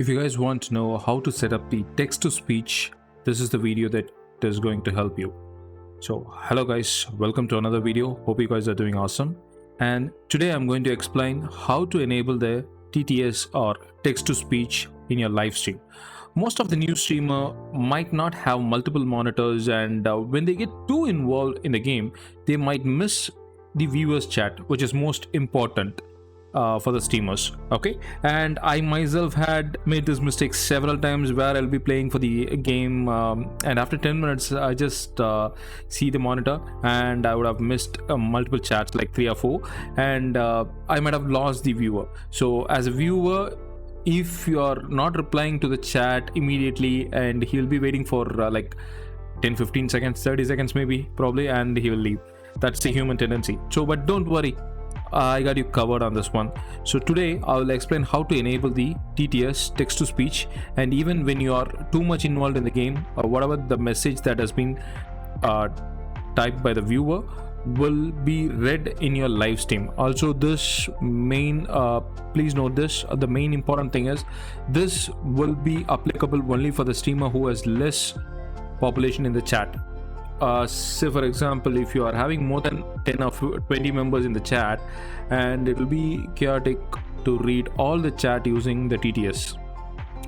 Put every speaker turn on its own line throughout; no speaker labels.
If you guys want to know how to set up the text to speech, this is the video that is going to help you. So hello guys, welcome to another video. Hope you guys are doing awesome. And today I'm going to explain how to enable the TTS or text to speech in your live stream. Most of the new streamer might not have multiple monitors, and when they get too involved in the game, they might miss the viewers chat, which is most important for the streamers. Okay, and I myself had made this mistake several times where I'll be playing for the game, and after 10 minutes I just see the monitor and I would have missed multiple chats, like 3 or 4, and I might have lost the viewer. So as a viewer, if you are not replying to the chat immediately, and he'll be waiting for like 10-15 seconds, 30 seconds maybe, probably, and he will leave. That's the human tendency. So but don't worry, I got you covered on this one. So today I will explain how to enable the TTS, text to speech, and even when you are too much involved in the game, or whatever the message that has been typed by the viewer will be read in your live stream. Also, this main please note this, the main important thing is this will be applicable only for the streamer who has less population in the chat. Say for example, if you are having more than 10 or 20 members in the chat, and it will be chaotic to read all the chat using the TTS.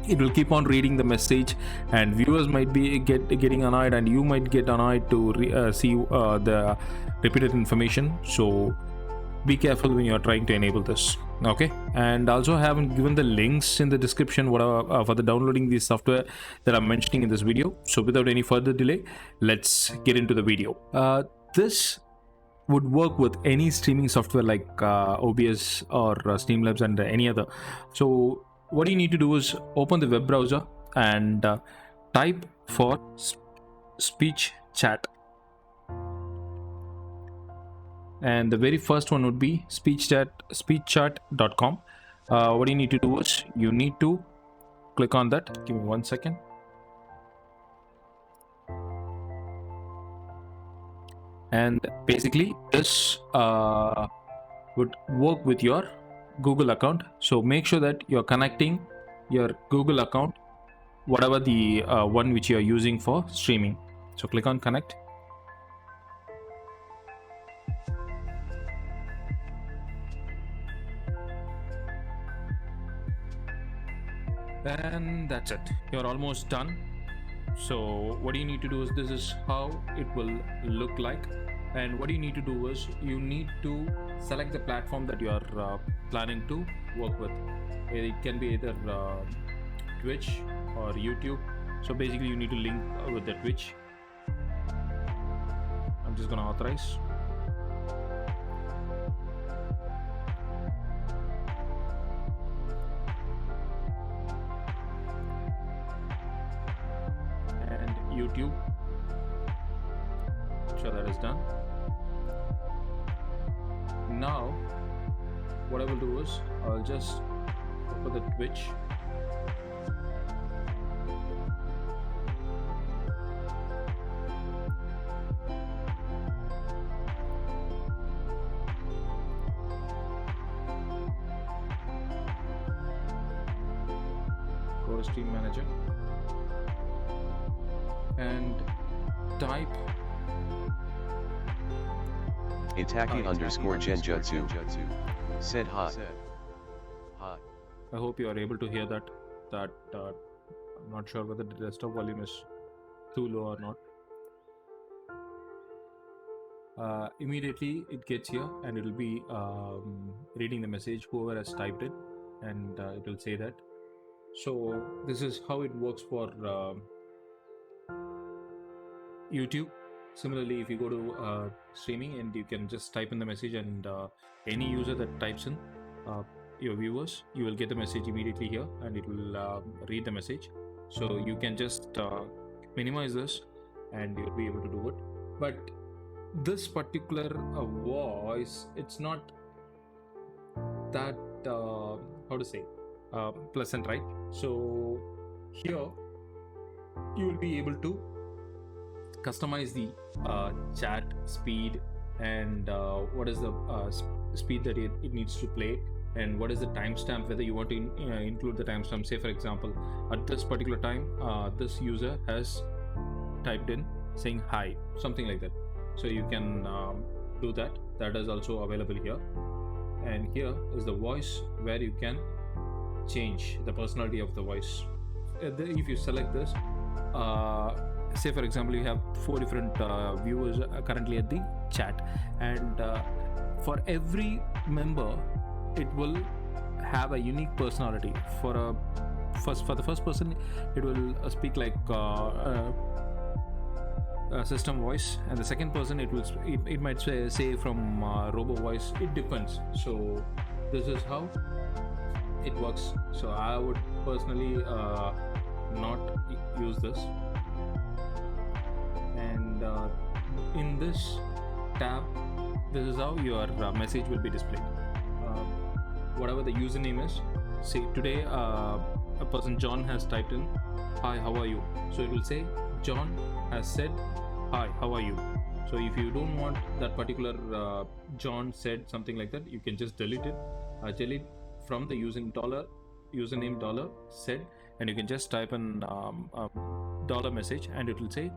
It will keep on reading the message, and viewers might be getting annoyed, and you might get annoyed to see the repeated information. So be careful when you are trying to enable this. Okay, and also I haven't given the links in the description whatever for the downloading the software that I'm mentioning in this video. So without any further delay, let's get into the video. This would work with any streaming software like OBS or Streamlabs and any other. So what you need to do is open the web browser and type for speech chat, and the very first one would be speechchat.com. What you need to do is you need to click on that. Give me 1 second. And basically this would work with your Google account. So make sure that you're connecting your Google account, whatever the one which you are using for streaming. So click on connect. And that's it, you're almost done. So what you need to do is, this is how it will look like. And what you need to do is you need to select the platform that you are planning to work with. It can be either Twitch or YouTube. So basically you need to link with the Twitch. I'm just gonna authorize. And YouTube. So that is done. Now what I will do is I'll just open the Twitch. Go to Stream Manager and type
Itaki_Genjutsu said hi.
I hope you are able to hear that. I'm not sure whether the desktop volume is too low or not. Immediately it gets here, and it will be reading the message whoever has typed it, and it will say that. So this is how it works for YouTube. Similarly, if you go to streaming, and you can just type in the message, and any user that types in your viewers, you will get the message immediately here, and it will read the message. So you can just minimize this, and you'll be able to do it. But this particular voice, it's not that how to say pleasant, right? So here you will be able to customize the chat speed, and what is the speed that it needs to play. and what is the timestamp, whether you want to include the timestamp. Say for example, at this particular time this user has typed in saying hi, something like that. So you can do that. That is also available here. And here is the voice, where you can change the personality of the voice. If you select this, say for example you have 4 different viewers currently at the chat, and for every member it will have a unique personality. For the first person it will speak like system voice, and the second person it might say from robo voice. It depends. So this is how it works. So I would personally not use this. And in this tab, this is how your message will be displayed. Whatever the username is, say today a person John has typed in hi, how are you? So it will say John has said hi, how are you? So if you don't want that particular John said something like that, you can just delete it. Delete from the username dollar said, and you can just type in dollar message, and it will say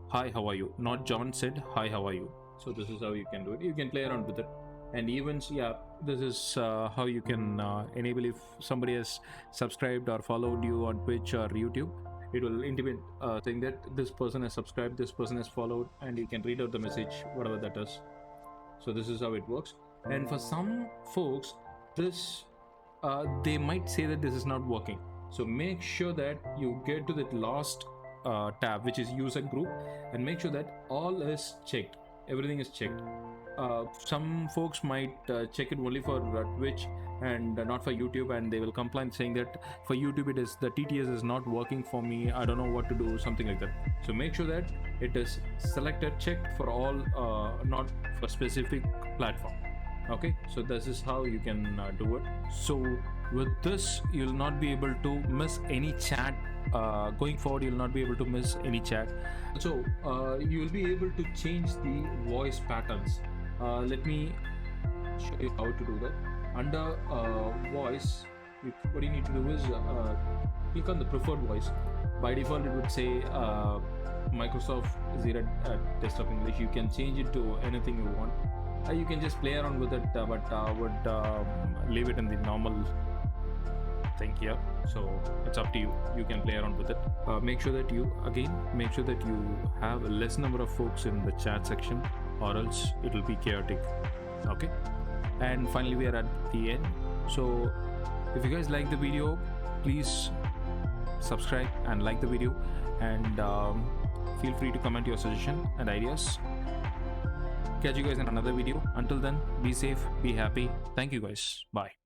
hi, how are you? Not John said hi, how are you? So this is how you can do it. You can play around with it. And events, yeah, this is how you can enable. If somebody has subscribed or followed you on Twitch or YouTube, it will intimate saying that this person has subscribed, this person has followed, and you can read out the message, whatever that is. So this is how it works. And for some folks, this they might say that this is not working. So make sure that you get to that last tab, which is user group, and make sure that all is checked, everything is checked. Some folks might check it only for Twitch and not for YouTube, and they will complain saying that for YouTube it is the TTS is not working for me, I don't know what to do, something like that. So make sure that it is selected, checked for all, not for specific platform. Okay, so this is how you can do it. So with this, you'll not be able to miss any chat. Going forward, you'll not be able to miss any chat. So you will be able to change the voice patterns. Let me show you how to do that. Under voice, what you need to do is click on the preferred voice. By default, it would say Microsoft Zero Desktop English. You can change it to anything you want. You can just play around with it, but I would leave it in the normal thing here. So it's up to you. You can play around with it. Make sure that you have a less number of folks in the chat section, or else it will be chaotic. Okay, and finally we are at the end. So if you guys like the video, please subscribe and like the video, and feel free to comment your suggestion and ideas. Catch you guys in another video. Until then, be safe, be happy. Thank you guys. Bye.